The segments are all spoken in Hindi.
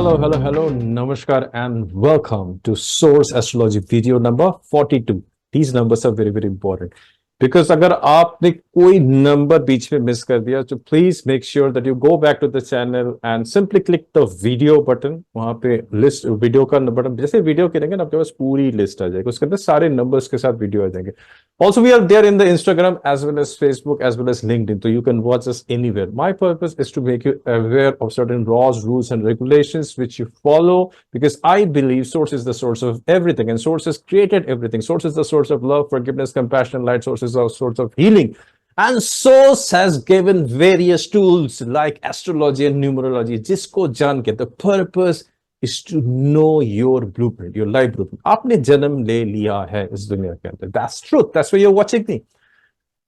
Hello. Namaskar and welcome to Source Astrology video number 42. These numbers are very, very important. Because अगर आपने कोई नंबर बीच में मिस कर दिया तो please make sure that you go back to the channel and simply click the video button. वहां पे लिस्ट वीडियो का बटन जैसे वीडियो करेंगे ना आपके पास पूरी लिस्ट आ जाएगी. उसके अंदर सारे नंबर्स के साथ वीडियो आ जाएंगे. Also, we are there in the Instagram as well as Facebook as well as LinkedIn, so you can watch us anywhere. My purpose is to make you aware of certain laws, rules, and regulations which you follow, because I believe Source is the source of everything, and Source has created everything. Source is the source of love, forgiveness, compassion, light. Source is the source of healing. And Source has given various tools like astrology and numerology. जिसको जान के the purpose is to know your blueprint, your life blueprint. आपने जन्म ले लिया है इस दुनिया के अंदर. That's truth. That's why you're watching me.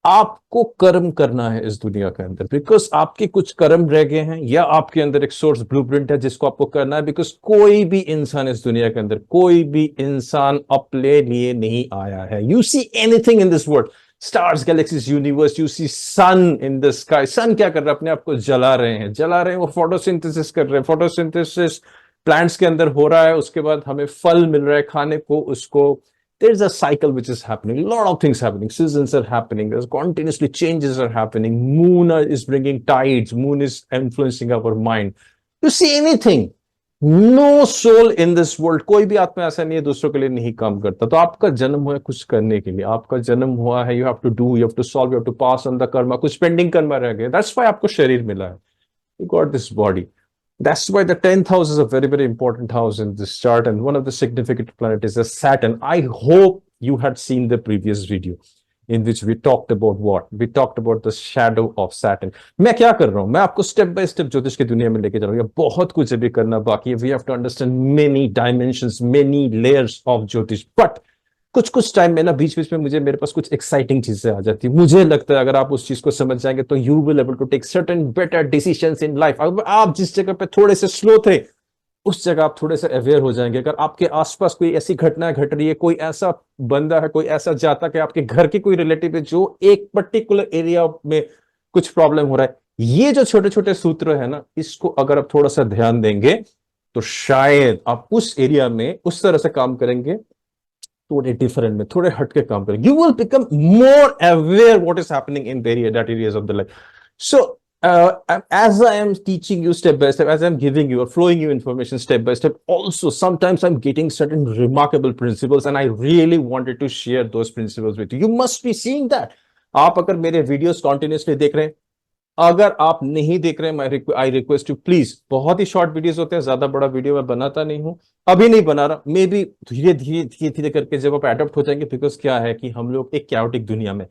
आपको कर्म करना है इस दुनिया के अंदर, बिकॉज आपके कुछ कर्म रह गए हैं या आपके अंदर एक सोर्स ब्लूप्रिंट है जिसको आपको करना है. बिकॉज कोई भी इंसान इस दुनिया के अंदर, कोई भी इंसान अपने लिए नहीं आया है. You see anything in this world, stars, galaxies, universe, you see sun in the sky. Sun क्या कर रहा है? अपने आप को जला रहे हैं. वो फोटोसिंथेसिस कर रहे हैं. फोटोसिंथेसिस प्लांट्स के अंदर हो रहा है, उसके बाद हमें फल मिल रहा है खाने को. उसको there's a cycle which is happening, a lot of things happening, seasons are happening, there's continuously changes are happening. Moon is bringing tides, moon is influencing our mind. You see anything, no soul in this world, कोई भी आत्मा ऐसा नहीं है दूसरों के लिए नहीं काम करता. तो आपका जन्म हुआ है कुछ करने के लिए. आपका जन्म हुआ है, you have to do, you have to solve, you have to pass on the karma. कुछ पेंडिंग कर्मा रह गया. That's why आपको शरीर मिला है. You got this body. That's why the 10th house is a very, very important house in this chart, and one of the significant planets is a Saturn. I hope you had seen the previous video in which we talked about what? We talked about the shadow of Saturn. मैं क्या कर रहा हूं? मैं आपको स्टेप बाय स्टेप ज्योतिष की दुनिया में लेके जा रहा हूं. बहुत कुछ अभी करना बाकी है. We have to understand many dimensions, many layers of ज्योतिष. But कुछ टाइम में ना बीच में मेरे पास कुछ एक्साइटिंग चीजें आ जाती है. मुझे लगता है अगर आप उस चीज को समझ जाएंगे तो you will able to take certain better decisions in life. अगर आप जिस जगह पे थोड़े से स्लो थे उस जगह आप थोड़े से अवेयर हो जाएंगे. अगर आपके आसपास कोई ऐसी घटना घट रही है, कोई ऐसा बंदा है, कोई ऐसा जातक है, आपके घर के कोई रिलेटिव है जो एक पर्टिकुलर एरिया में कुछ प्रॉब्लम हो रहा है, ये जो छोटे छोटे सूत्र है ना, इसको अगर आप थोड़ा सा ध्यान देंगे तो शायद आप उस एरिया में उस तरह से काम करेंगे, थोड़े डिफरेंट में, थोड़े हटके काम करेंगे. You will become more aware what is happening in that areas of the life. So as I am teaching you step by step, as I'm giving you or flowing you information step by step, also sometimes I'm getting certain remarkable principles and I really wanted to share those principles with you. You must be seeing that. आप अगर मेरे वीडियोस कंटिन्यूअसली देख रहे हैं, अगर आप नहीं देख रहे हैं, आई रिक्वेस्ट यू प्लीज. बहुत ही शॉर्ट वीडियोस होते हैं, ज्यादा बड़ा वीडियो मैं बनाता नहीं हूं, अभी नहीं बना रहा. मे बी धीरे करके जब आप एडप्ट हो जाएंगे. बिकॉज क्या है कि हम लोग एक कैओटिक दुनिया में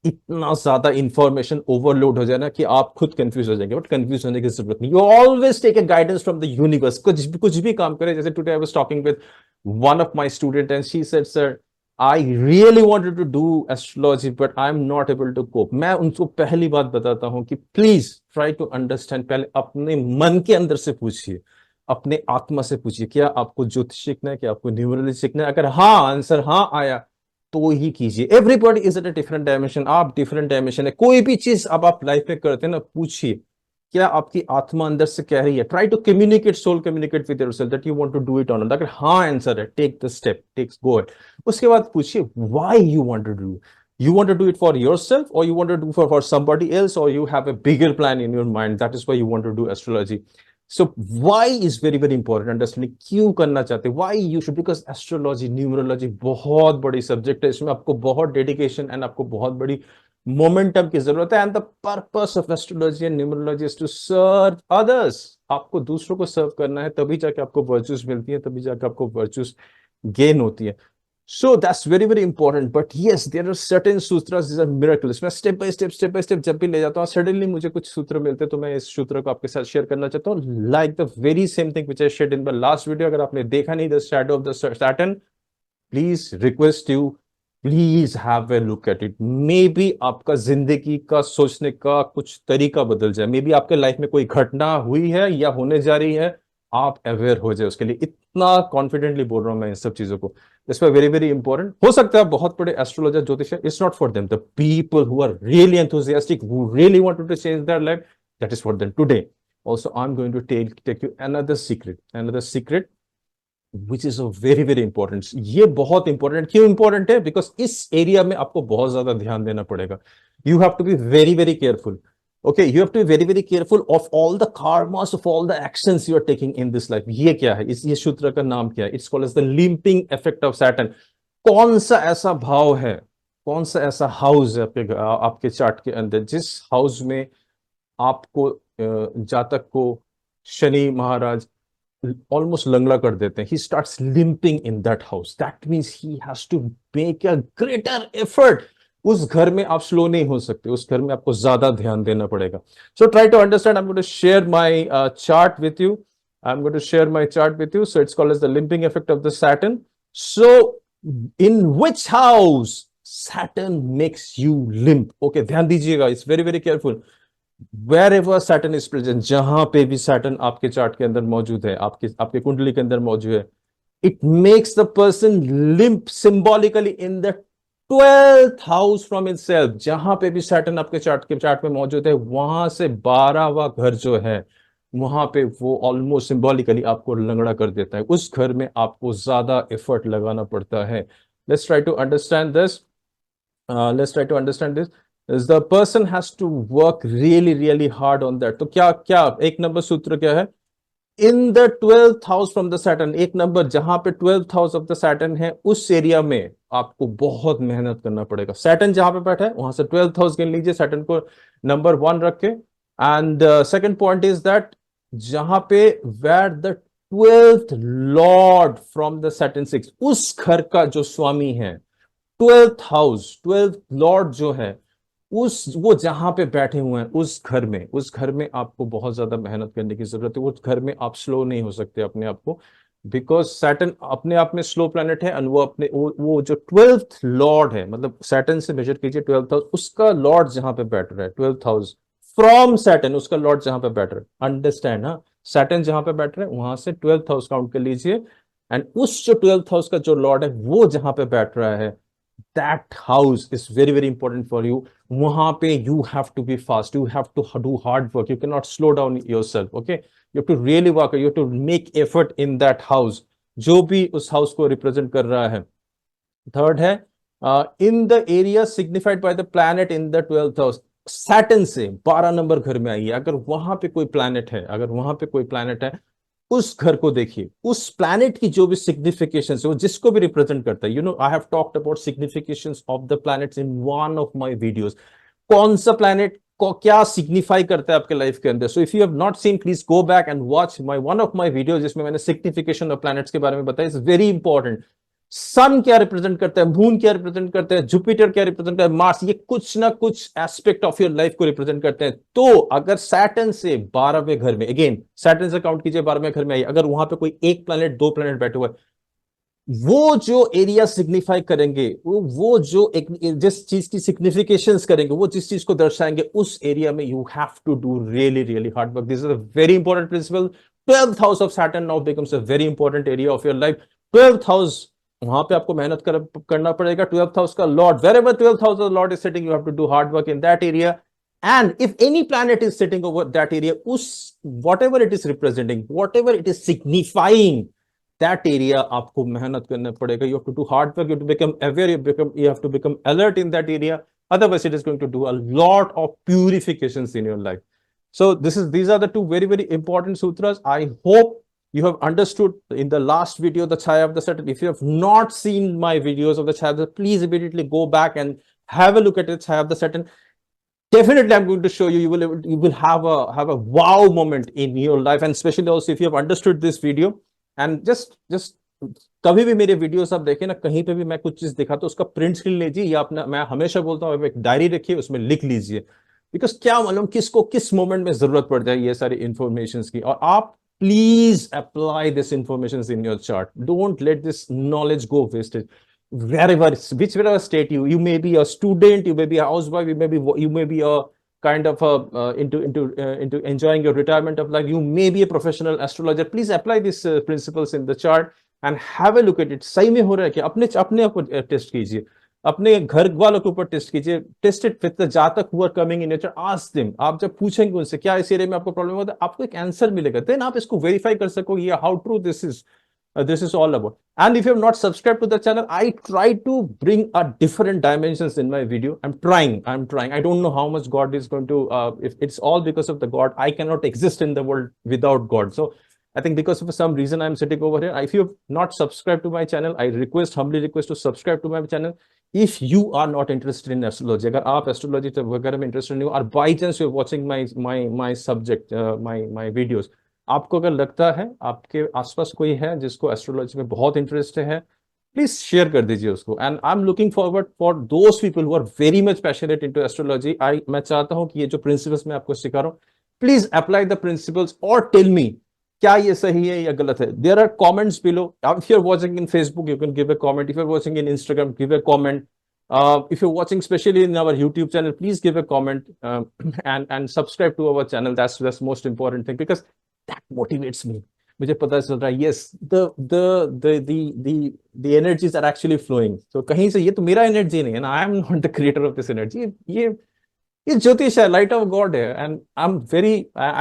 इतना ज्यादा इंफॉर्मेशन ओवरलोड हो जाए ना कि आप खुद कंफ्यूज हो जाएंगे. बट कंफ्यूज होने की जरूरत नहीं. You always take a guidance from the universe. कुछ भी काम करें. जैसे today I was talking with one of my student and she said, sir I really wanted to do astrology, but I'm not able to cope. मैं उनको पहली बात बताता हूं कि प्लीज ट्राई टू अंडरस्टैंड. पहले अपने मन के अंदर से पूछिए, अपने आत्मा से पूछिए, क्या आपको ज्योतिष सीखना है, क्या आपको न्यूमरोलॉजी सीखना है. अगर हाँ आंसर हाँ आया तो ही कीजिए. Everybody is at a different dimension. आप डिफरेंट डायमेंशन है. कोई भी चीज अब आप लाइफ में करते हैं ना, पूछिए क्या आपकी आत्मा अंदर से कह रही है. Try to communicate, soul communicate with yourself that you want to do it on. अगर हाँ आंसर है, take the step, takes go it. उसके बाद पूछिए why you want to do. You want to do it for yourself, or you want to do for somebody else, or you have a bigger plan in your mind. That is why you want to do astrology. So why is very, very important. Understanding क्यों करना चाहते, why you should, because astrology, numerology बहुत बड़ी सब्जेक्ट है. इसमें आपको बहुत डेडिकेशन एंड आपको बहुत बड़ी मोमेंटम की जरूरत है. And the purpose of astrology and numerology is to serve others. आपको दूसरों को सर्व करना है, तभी जाके आपको वर्चूज मिलती है, तभी जाके आपको वर्चूज गेन होती है. So that's very, very important. But yes, there are certain sutras, these are miracles. मैं step by step जब भी ले जाता हूँ, suddenly मुझे कुछ सूत्र मिलते हैं, तो मैं इस सूत्र को आपके साथ शेयर करना चाहता हूँ. Like the very same thing which I shared in the last video. अगर आपने देखा नहीं the shadow of the Saturn, please request you, please have a look at it. Maybe आपका जिंदगी का सोचने का कुछ तरीका बदल जाए. Maybe आपके लाइफ में कोई घटना हुई है या होने जा रही है, आप अवेयर हो जाए उसके लिए. इतना कॉन्फिडेंटली बोल रहा हूं मैं इन सब चीजों को. This was very, very important. हो सकता है बहुत बड़े एस्ट्रोलॉजर, ज्योतिष, it's not for them. The people who are really enthusiastic, who really wanted to change their life, that is for them today. Also, I'm going to take you another secret which is a very very important. ये बहुत important क्यों important है? Because इस area में आपको बहुत ज्यादा ध्यान देना पड़ेगा. You have to be very very careful. Okay, you have to be very very careful of all the karmas, of all the actions you are taking in this life. ये क्या है? ये सूत्र का नाम क्या है? It's called as the limping effect of Saturn. कौन सा ऐसा भाव है, कौन सा ऐसा हाउस है आपके चार्ट के अंदर जिस हाउस में आपको जातक को शनि महाराज almost लंगड़ा कर देते हैं. He starts limping in that house. That means he has to make a greater effort. उस घर में आप स्लो नहीं हो सकते, उस घर में आपको ज्यादा ध्यान देना पड़ेगा. So try to understand. I'm going to share my chart with you. I'm going to share my chart with you. So it's called as the limping effect of the Saturn. So in which house Saturn makes you limp? Okay, ध्यान दीजिएगा. It's very very careful. Wherever Saturn is present, जहां पे भी Saturn आपके चार्ट के अंदर मौजूद है, आपके कुंडली के अंदर मौजूद है, it makes the person limp symbolically in the 12th house from itself. जहां पे भी Saturn आपके चार्ट में मौजूद है, वहां से 12वां घर जो है, वहां पे वो ऑलमोस्ट सिंबॉलिकली आपको लंगड़ा कर देता है. उस घर में आपको ज्यादा एफर्ट लगाना पड़ता है. Let's try to understand this. Is the person has to work really really hard on that. तो क्या एक नंबर सूत्र क्या है? In the 12th house from the Saturn, एक नंबर जहां पे 12th house of the Saturn है, उस एरिया में आपको बहुत मेहनत करना पड़ेगा. Saturn जहां पे बैठा है वहां से 12th house गिन लीजिए, Saturn को नंबर 1 रख के. And second point is that जहां पे where the 12th lord from the Saturn 6, उस घर का जो स्वामी है, 12th house 12th lord जो है, वो जहां पे बैठे हुए हैं, उस घर में आपको बहुत ज्यादा मेहनत करने की जरूरत है. उस घर में आप स्लो नहीं हो सकते अपने आप को, बिकॉज सैटर्न अपने आप में स्लो प्लैनेट है. एंड वो जो 12th लॉर्ड है, मतलब सैटर्न से मेजर कीजिए 12th हाउस, उसका लॉर्ड जहां पे बैठ रहा है 12th हाउस फ्रॉम सैटर्न, उसका लॉर्ड जहां पे बैठ रहा है. अंडरस्टैंड? हाँ, सैटर्न जहां पे बैठ रहा है वहां से 12th हाउस काउंट कर लीजिए. एंड उस जो 12th हाउस का जो लॉर्ड है वो जहां पे बैठ रहा है, that house is very very important for you. वहां पे you have to be fast, you have to do hard work, you cannot slow down yourself. Okay, you have to really work, you have to make effort in that house, जो भी उस हाउस को रिप्रेजेंट कर रहा है. थर्ड है in the area signified by the planet in the 12th house. Saturn से 12 नंबर घर में आइए. अगर वहां पे कोई प्लैनेट है, उस घर को देखिए. उस प्लैनेट की जो भी सिग्निफिकेशंस है, वो जिसको भी रिप्रेजेंट करता है. You know, I have talked about significations of the planets in one of my videos. कौन सा प्लैनेट को क्या सिग्निफाई करता है आपके लाइफ के अंदर. So if you have not seen, please go back and watch my one of my videos जिसमें मैंने सिग्निफिकेशन ऑफ प्लैनेट्स के बारे में बताया. It's very important. सन क्या रिप्रेजेंट करता है, मून क्या रिप्रेजेंट करता है, जुपिटर क्या रिप्रेजेंट करता है, मार्स, ये कुछ ना कुछ एस्पेक्ट ऑफ योर लाइफ को रिप्रेजेंट करते हैं. तो अगर सैटर्न से 12वें घर में, अगेन सैटर्न से काउंट कीजिए 12वें घर में आइए, अगर वहां पे कोई एक प्लैनेट, दो प्लैनेट बैठे हुए, वो जो एरिया सिग्निफाई करेंगे, वो जो जिस चीज की सिग्निफिकेशंस करेंगे, वो जिस चीज को दर्शाएंगे, उस एरिया में you have to do really really hard work. This is a very important principle. 12th house of Saturn now becomes a very important area of your life. 12th house, वहां पे आपको मेहनत करना पड़ेगा. 12th हाउस का lord, wherever 12th house of the lord is sitting, you have to do hard work in that area. And if any planet is sitting over that area, whatever it is representing, whatever it is signifying, that area आपको मेहनत करना पड़ेगा. You have to do hard work, you have to become aware, you have to become alert in that area. Otherwise it is going to do a lot of purifications in your life. So these are the two very very important sutras. I hope you have understood in the last video, the Chaya of the Saturn. If you have not seen my videos of the Chaya of the Saturn, please immediately go back and have a look at the Chaya of the Saturn. Definitely I'm going to show you, you will have a wow moment in your life. And especially also if you have understood this video, and just कभी भी मेरे वीडियोस आप देखें ना, कहीं पे भी मैं कुछ चीज दिखाता हूं, उसका प्रिंट स्क्रीन लीजिए, या अपना, मैं हमेशा बोलता हूं एक डायरी रखिए, उसमें लिख लीजिए. बिकॉज क्या मालूम किसको किस मोमेंट में जरूरत पड़ जाए ये सारी इंफॉर्मेशन की. और आप please apply this information in your chart. Don't let this knowledge go wasted. Whichever state you may be a student, you may be a housewife, you may be a kind of into enjoying your retirement of life. You may be a professional astrologer. Please apply these principles in the chart and have a look at it. सही में हो रहा है कि अपने आप को टेस्ट कीजिए. अपने घर वालों के ऊपर टेस्ट कीजिए, टेस्ट इट विद द जातक who are coming in nature, ask them. आप जब पूछेंगे उनसे क्या इस एरिया में आपको प्रॉब्लम होता है, आपको एक आंसर मिलेगा, देन आप इसको वेरीफाई कर सकोगे how true this is all about. And if you have not subscribed to the channel, I try to bring a different dimensions in my video. I'm trying. I don't know how much God is going to, if it's all because of the God. I cannot exist in the world without God. So I think because of some reason I'm sitting over here. If you have not subscribed to my channel, I humbly request to subscribe to my channel. If you are not interested in astrology, अगर आप astrology वगैरह में interested नहीं हो, और by chance you're watching my subject, my videos, आपको अगर लगता है आपके आसपास कोई है जिसको एस्ट्रोलॉजी में बहुत इंटरेस्ट है, प्लीज शेयर कर दीजिए उसको। And I am looking forward for those people who are very much passionate into astrology. मैं चाहता हूं कि ये जो प्रिंसिपल्स मैं आपको सिखा रहा हूं, प्लीज अप्लाई द प्रिंसिपल्स और टेल मी क्या ये सही है या गलत है। There are comments below. If you are watching in Facebook, you can give a comment. If you are watching in Instagram, give a comment. If you're watching especially in our YouTube channel, please give a comment, and subscribe to our channel. That's most important thing, because that motivates me. मुझे पता चल रहा है, yes, the energies are actually flowing. So कहीं से ये तो मेरा एनर्जी नहीं है ना, I am not the creator of this energy. ये ज्योतिष है, लाइट ऑफ गॉड है, and I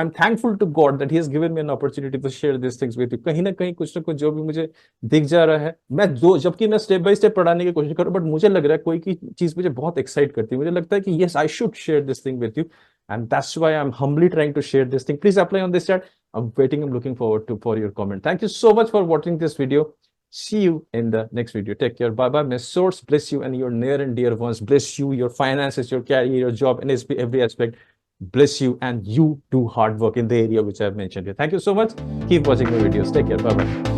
am thankful to God that he has given me an opportunity to share this things with you. कहीं ना कहीं कुछ ना कुछ जो भी मुझे दिख जा रहा है, मैं जो, जबकि मैं स्टेप बाय स्टेप पढ़ाने की कोशिश करूँ, बट मुझे लग रहा है कोई की चीज मुझे बहुत एक्साइट करती है। मुझे लगता है कि yes, I should share this thing with you, and that's why I'm humbly trying to share this thing. Please apply on this chat. I'm waiting. I'm looking forward to for your comment. Thank you so much for watching this video. See you in the next video. Take care. Bye bye. May source bless you and your near and dear ones. Bless you, your finances, your career, your job, and every aspect. Bless you, and you do hard work in the area which I've mentioned here. Thank you so much. Keep watching my videos. Take care. Bye bye.